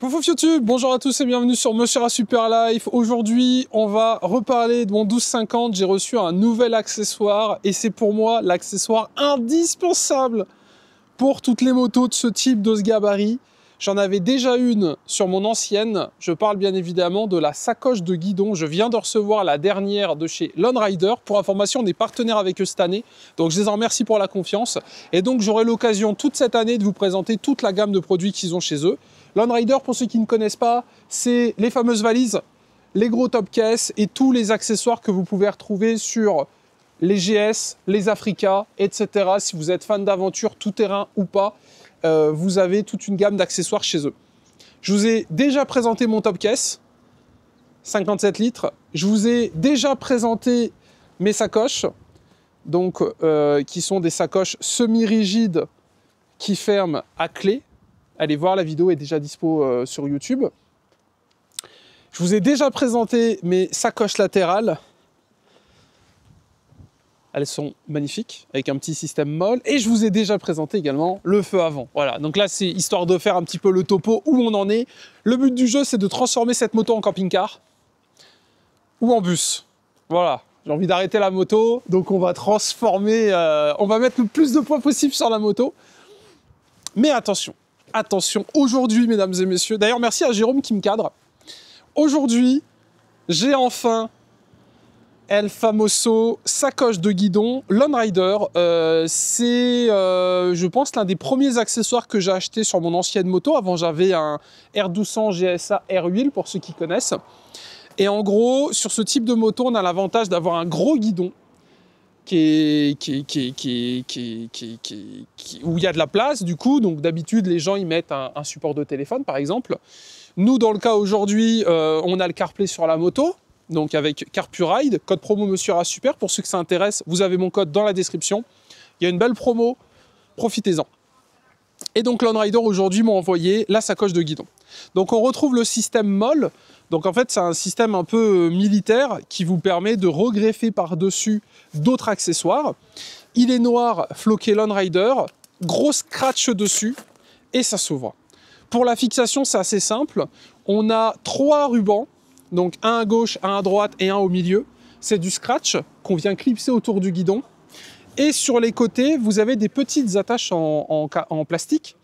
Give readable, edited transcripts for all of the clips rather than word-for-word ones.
Coucou YouTube, bonjour à tous et bienvenue sur Mochera Super Life. Aujourd'hui, on va reparler de mon 1250. J'ai reçu un nouvel accessoire et c'est pour moi l'accessoire indispensable pour toutes les motos de ce type, de ce gabarit. J'en avais déjà une sur mon ancienne. Je parle bien évidemment de la sacoche de guidon. Je viens de recevoir la dernière de chez Lone Rider. Pour information, on est partenaire avec eux cette année. Donc je les en remercie pour la confiance. Et donc j'aurai l'occasion toute cette année de vous présenter toute la gamme de produits qu'ils ont chez eux. Lone Rider, pour ceux qui ne connaissent pas, c'est les fameuses valises, les gros top caisses et tous les accessoires que vous pouvez retrouver sur les GS, les Africa, etc. Si vous êtes fan d'aventure, tout terrain ou pas, vous avez toute une gamme d'accessoires chez eux. Je vous ai déjà présenté mon top caisse, 57 litres. Je vous ai déjà présenté mes sacoches, donc, qui sont des sacoches semi-rigides qui ferment à clé. Allez voir, la vidéo est déjà dispo sur YouTube. Je vous ai déjà présenté mes sacoches latérales. Elles sont magnifiques, avec un petit système molle. Et je vous ai déjà présenté également le feu avant. Voilà, donc là, c'est histoire de faire un petit peu le topo où on en est. Le but du jeu, c'est de transformer cette moto en camping-car ou en bus. Voilà, j'ai envie d'arrêter la moto, donc on va transformer, on va mettre le plus de poids possible sur la moto. Mais attention. Attention, aujourd'hui, mesdames et messieurs, d'ailleurs, merci à Jérôme qui me cadre. Aujourd'hui, j'ai enfin El Famoso sacoche de guidon Lone Rider. C'est, je pense, l'un des premiers accessoires que j'ai acheté sur mon ancienne moto. Avant, j'avais un R1200 GSA Air Wheel, pour ceux qui connaissent. Et en gros, sur ce type de moto, on a l'avantage d'avoir un gros guidon où il y a de la place du coup, donc d'habitude les gens y mettent un support de téléphone par exemple. Nous dans le cas aujourd'hui, on a le CarPlay sur la moto, donc avec CarPuride, code promo Mochera Super, pour ceux que ça intéresse, vous avez mon code dans la description. Il y a une belle promo, profitez-en. Et donc Lone Rider aujourd'hui m'a envoyé la sacoche de guidon. Donc on retrouve le système molle. Donc en fait c'est un système un peu militaire qui vous permet de regreffer par-dessus d'autres accessoires. Il est noir, floqué Lone Rider, gros scratch dessus et ça s'ouvre. Pour la fixation c'est assez simple. On a 3 rubans, donc un à gauche, un à droite et un au milieu. C'est du scratch qu'on vient clipser autour du guidon. Et sur les côtés, vous avez des petites attaches en plastique.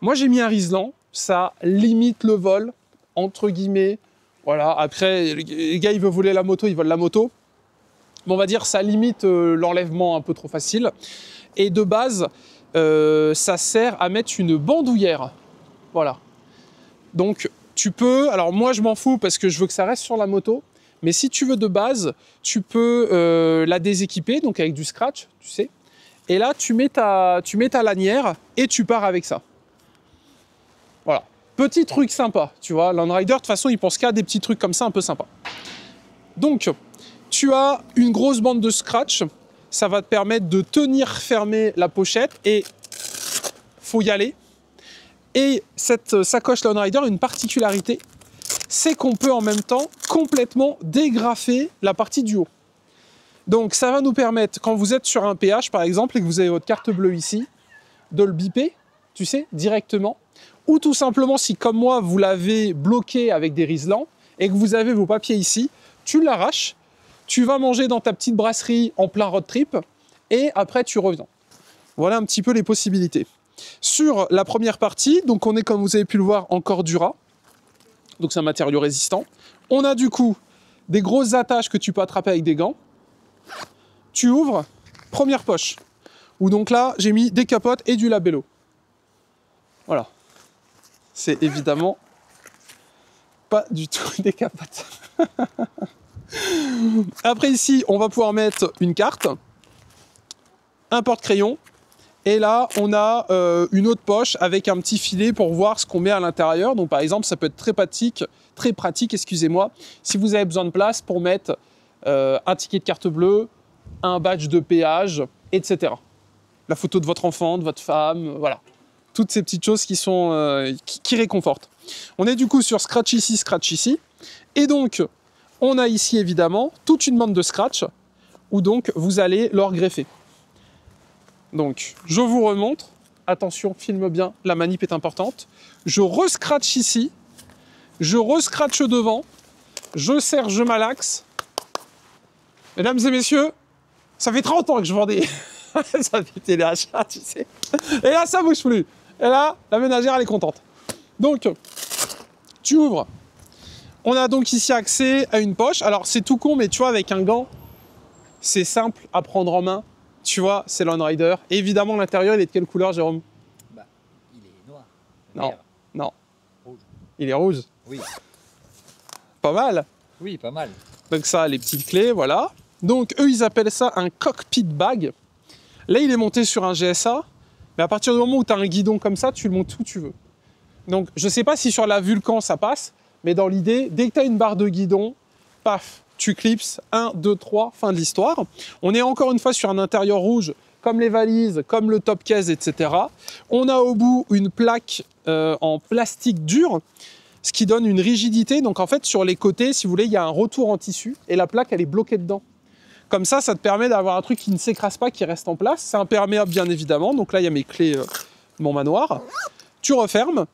Moi, j'ai mis un riselant. Ça limite le vol, entre guillemets. Voilà, après, les gars, ils veulent voler la moto, ils volent la moto. Mais on va dire, ça limite l'enlèvement un peu trop facile. Et de base, ça sert à mettre une bandoulière. Voilà. Donc, tu peux... Alors, moi, je m'en fous parce que je veux que ça reste sur la moto. Mais si tu veux de base, tu peux la déséquiper, donc avec du scratch, tu sais. Et là, tu mets ta lanière et tu pars avec ça. Voilà. Petit truc sympa, tu vois. Lone Rider, de toute façon, il pense qu'à des petits trucs comme ça un peu sympas. Donc, tu as une grosse bande de scratch. Ça va te permettre de tenir fermée la pochette et faut y aller. Et cette sacoche Lone Rider a une particularité, c'est qu'on peut en même temps complètement dégrafer la partie du haut. Donc ça va nous permettre, quand vous êtes sur un péage par exemple et que vous avez votre carte bleue ici, de le biper, tu sais, directement. Ou tout simplement, si comme moi, vous l'avez bloqué avec des riselants et que vous avez vos papiers ici, tu l'arraches, tu vas manger dans ta petite brasserie en plein road trip et après tu reviens. Voilà un petit peu les possibilités. Sur la première partie, donc on est, comme vous avez pu le voir, en Cordura. Donc c'est un matériau résistant. On a du coup des grosses attaches que tu peux attraper avec des gants. Tu ouvres, première poche, où donc là j'ai mis des capotes et du labello. Voilà. C'est évidemment pas du tout des capotes. Après ici, on va pouvoir mettre une carte, un porte-crayon. Et là, on a une autre poche avec un petit filet pour voir ce qu'on met à l'intérieur. Donc, par exemple, ça peut être très pratique, excusez-moi, si vous avez besoin de place pour mettre un ticket de carte bleue, un badge de péage, etc. La photo de votre enfant, de votre femme, voilà. Toutes ces petites choses qui sont qui réconfortent. On est du coup sur scratch ici, scratch ici. Et donc, on a ici évidemment toute une bande de scratch où donc vous allez leur greffer. Donc, je vous remontre. Attention, filme bien, la manip est importante. Je rescratch ici je rescratche devant, je serre, je malaxe. Mesdames et messieurs, ça fait 30 ans que je vends des... ça fait téléachat, tu sais. Et là, ça bouge plus. Et là, la ménagère, elle est contente. Donc, tu ouvres. On a donc ici accès à une poche. Alors, c'est tout con, mais tu vois, avec un gant, c'est simple à prendre en main. Tu vois, c'est l'Onrider. Évidemment, l'intérieur, il est de quelle couleur, Jérôme? Bah, il est noir. Non, Vert. non. Rouge. Il est rouge. Oui. Pas mal. Oui, pas mal. Donc ça, les petites clés, voilà. Donc, eux, ils appellent ça un cockpit bag. Là, il est monté sur un GSA. Mais à partir du moment où tu as un guidon comme ça, tu le montes où tu veux. Donc, je ne sais pas si sur la Vulcan, ça passe. Mais dans l'idée, dès que tu as une barre de guidon, paf, tu clipses, 1, 2, 3, fin de l'histoire. On est encore une fois sur un intérieur rouge, comme les valises, comme le top case, etc. On a au bout une plaque en plastique dur, ce qui donne une rigidité. Donc en fait, sur les côtés, si vous voulez, il y a un retour en tissu et la plaque, elle est bloquée dedans. Comme ça te permet d'avoir un truc qui ne s'écrase pas, qui reste en place. C'est imperméable, bien évidemment. Donc là, il y a mes clés de mon manoir. Tu refermes.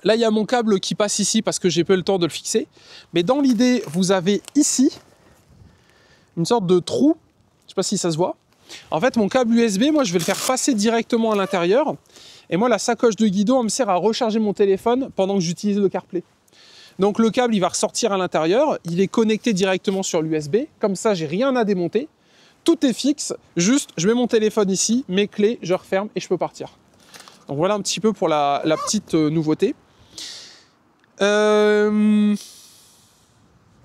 Là, il y a mon câble qui passe ici parce que j'ai peu le temps de le fixer. Mais dans l'idée, vous avez ici une sorte de trou. Je ne sais pas si ça se voit. En fait, mon câble USB, moi, je vais le faire passer directement à l'intérieur. Et moi, la sacoche de guidon, elle me sert à recharger mon téléphone pendant que j'utilise le CarPlay. Donc, le câble, il va ressortir à l'intérieur. Il est connecté directement sur l'USB. Comme ça, j'ai rien à démonter. Tout est fixe. Juste, je mets mon téléphone ici, mes clés, je referme et je peux partir. Donc, voilà un petit peu pour la petite nouveauté.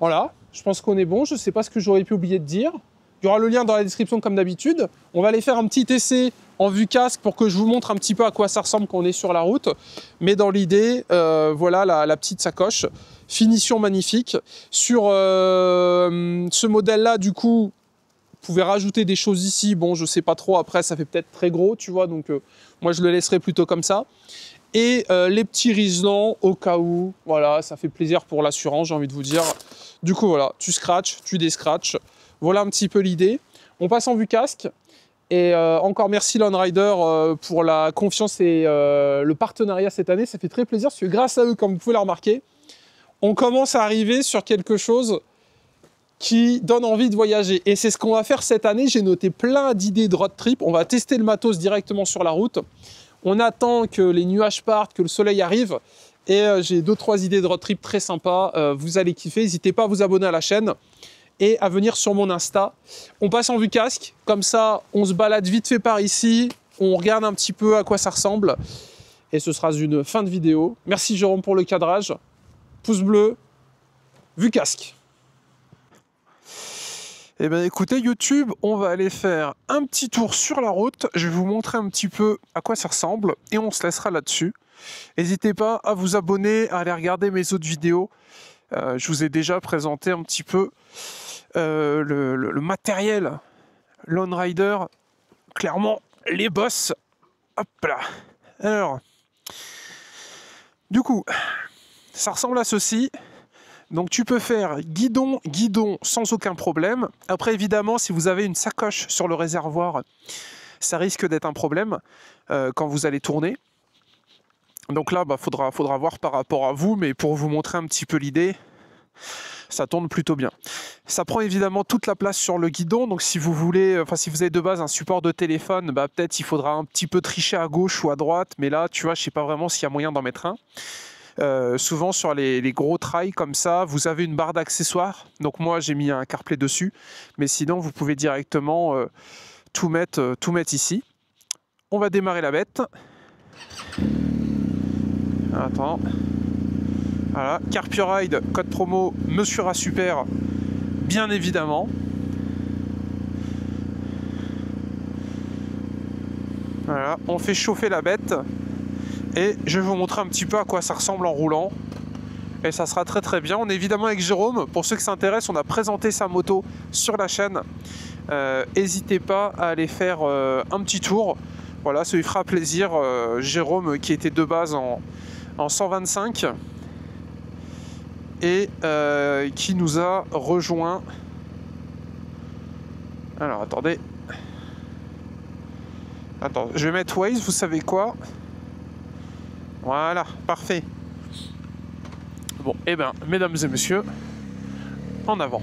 Voilà, je pense qu'on est bon. Je ne sais pas ce que j'aurais pu oublier de dire. Il y aura le lien dans la description comme d'habitude. On va aller faire un petit essai en vue casque pour que je vous montre un petit peu à quoi ça ressemble quand on est sur la route. Mais dans l'idée, voilà la petite sacoche. Finition magnifique. Sur ce modèle-là, du coup, vous pouvez rajouter des choses ici. Bon, je ne sais pas trop. Après, ça fait peut-être très gros, tu vois. Donc, moi, je le laisserai plutôt comme ça. Et les petits riselants au cas où. Voilà, ça fait plaisir pour l'assurance, j'ai envie de vous dire. Du coup, voilà, tu scratches, tu descratches. Voilà un petit peu l'idée. On passe en vue casque. Et encore merci l'Onrider pour la confiance et le partenariat cette année. Ça fait très plaisir parce que grâce à eux, comme vous pouvez le remarquer, on commence à arriver sur quelque chose qui donne envie de voyager. Et c'est ce qu'on va faire cette année. J'ai noté plein d'idées de road trip. On va tester le matos directement sur la route. On attend que les nuages partent, que le soleil arrive. Et j'ai 2-3 idées de road trip très sympas. Vous allez kiffer. N'hésitez pas à vous abonner à la chaîne et à venir sur mon Insta. On passe en vue casque. Comme ça, on se balade vite fait par ici. On regarde un petit peu à quoi ça ressemble. Et ce sera une fin de vidéo. Merci Jérôme pour le cadrage. Pouce bleu. Vue casque. Eh bien écoutez YouTube, on va aller faire un petit tour sur la route. Je vais vous montrer un petit peu à quoi ça ressemble et on se laissera là-dessus. N'hésitez pas à vous abonner, à aller regarder mes autres vidéos. Je vous ai déjà présenté un petit peu le matériel l'Onrider. Clairement, les boss. Hop là. Alors, du coup, ça ressemble à ceci. Donc tu peux faire guidon sans aucun problème. Après évidemment, si vous avez une sacoche sur le réservoir, ça risque d'être un problème quand vous allez tourner. Donc là, faudra voir par rapport à vous, mais pour vous montrer un petit peu l'idée, ça tourne plutôt bien. Ça prend évidemment toute la place sur le guidon, donc si vous voulez, si vous avez de base un support de téléphone, peut-être il faudra un petit peu tricher à gauche ou à droite, mais là, tu vois, je sais pas vraiment s'il y a moyen d'en mettre un. Souvent sur les gros trails comme ça, vous avez une barre d'accessoires. Donc moi j'ai mis un CarPlay dessus, mais sinon vous pouvez directement tout mettre ici. On va démarrer la bête. Attends. Voilà, CarPuride, code promo Monsieur Rat Super, bien évidemment. Voilà, on fait chauffer la bête. Et je vais vous montrer un petit peu à quoi ça ressemble en roulant. Et ça sera très très bien. On est évidemment avec Jérôme. Pour ceux qui s'intéressent, on a présenté sa moto sur la chaîne. N'hésitez pas à aller faire un petit tour. Voilà, ça lui fera plaisir. Jérôme qui était de base en 125 et qui nous a rejoint. Alors attendez. Attends, je vais mettre Waze, vous savez quoi? Voilà, parfait. Bon, eh bien, mesdames et messieurs, en avant.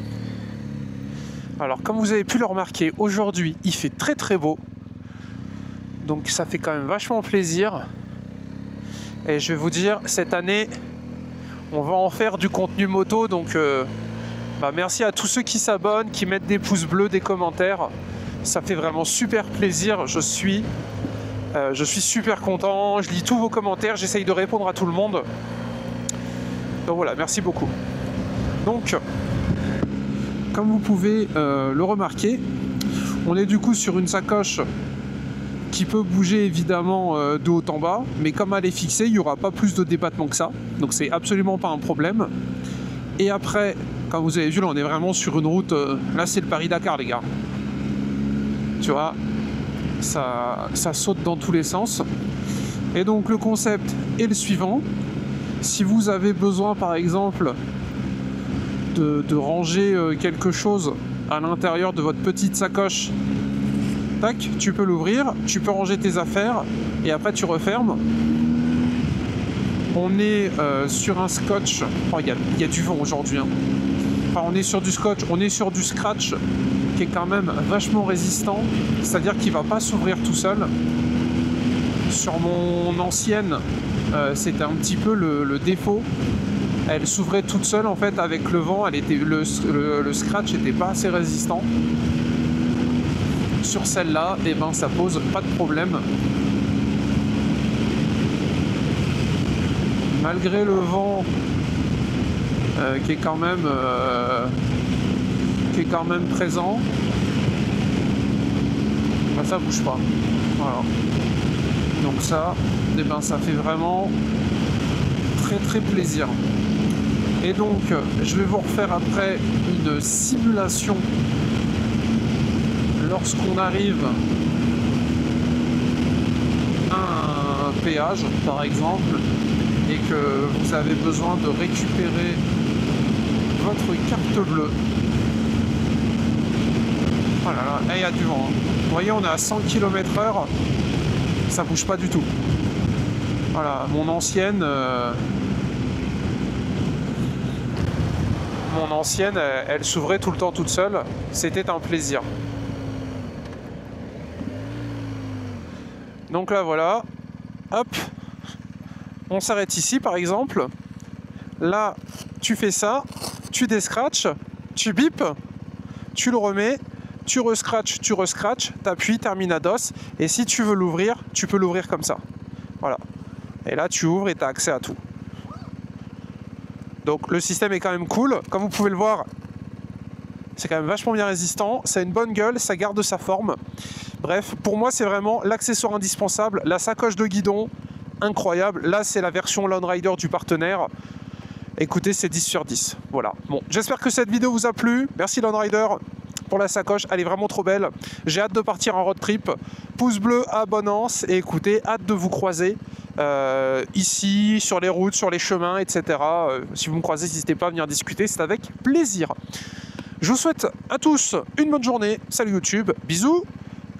Alors, comme vous avez pu le remarquer, aujourd'hui, il fait très très beau. Donc, ça fait quand même vachement plaisir. Et je vais vous dire, cette année, on va en faire du contenu moto. Donc, merci à tous ceux qui s'abonnent, qui mettent des pouces bleus, des commentaires. Ça fait vraiment super plaisir. Je suis super content. Je lis tous vos commentaires. J'essaye de répondre à tout le monde. Donc voilà, merci beaucoup. Donc, comme vous pouvez le remarquer, on est du coup sur une sacoche qui peut bouger évidemment de haut en bas, mais comme elle est fixée, il n'y aura pas plus de débattement que ça. Donc c'est absolument pas un problème. Et après, comme vous avez vu, là on est vraiment sur une route, là c'est le Paris-Dakar les gars. Tu vois, ça saute dans tous les sens. Et donc le concept est le suivant. Si vous avez besoin par exemple de ranger quelque chose à l'intérieur de votre petite sacoche, tac, tu peux l'ouvrir, tu peux ranger tes affaires et après tu refermes. On est sur un scotch, oh, il y a du vent aujourd'hui, hein. Enfin, on est sur du scotch, on est sur du scratch qui est quand même vachement résistant, c'est-à-dire qu'il ne va pas s'ouvrir tout seul. Sur mon ancienne, c'était un petit peu le défaut. Elle s'ouvrait toute seule en fait avec le vent, le scratch n'était pas assez résistant. Sur celle-là, eh ben, ça pose pas de problème. Malgré le vent qui est quand même présent, ben, ça bouge pas. Voilà. Donc ça, eh ben, ça fait vraiment très très plaisir. Et donc, je vais vous refaire après une simulation lorsqu'on arrive à un péage, par exemple, et que vous avez besoin de récupérer votre carte bleue. Voilà, là, il y a du vent. Vous voyez, on est à 100 km/h, ça bouge pas du tout. Voilà, mon ancienne, elle s'ouvrait tout le temps toute seule. C'était un plaisir. Donc là, voilà. Hop. On s'arrête ici, par exemple. Là, tu fais ça. Tu descratches. Tu bipes. Tu le remets. Tu rescratches. Tu rescratches. T'appuies. Terminados. Et si tu veux l'ouvrir, tu peux l'ouvrir comme ça. Voilà. Et là, tu ouvres et tu as accès à tout. Donc le système est quand même cool. Comme vous pouvez le voir, c'est quand même vachement bien résistant. Ça a une bonne gueule, ça garde sa forme. Bref, pour moi, c'est vraiment l'accessoire indispensable. La sacoche de guidon, incroyable. Là, c'est la version Lone Rider du partenaire. Écoutez, c'est 10 sur 10. Voilà. Bon, j'espère que cette vidéo vous a plu. Merci Lone Rider pour la sacoche. Elle est vraiment trop belle. J'ai hâte de partir en road trip. Pouce bleu, abonnance. Et écoutez, hâte de vous croiser. Ici, sur les routes, sur les chemins, etc. Si vous me croisez, n'hésitez pas à venir discuter, c'est avec plaisir. Je vous souhaite à tous une bonne journée. Salut YouTube, bisous,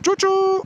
tchou tchou.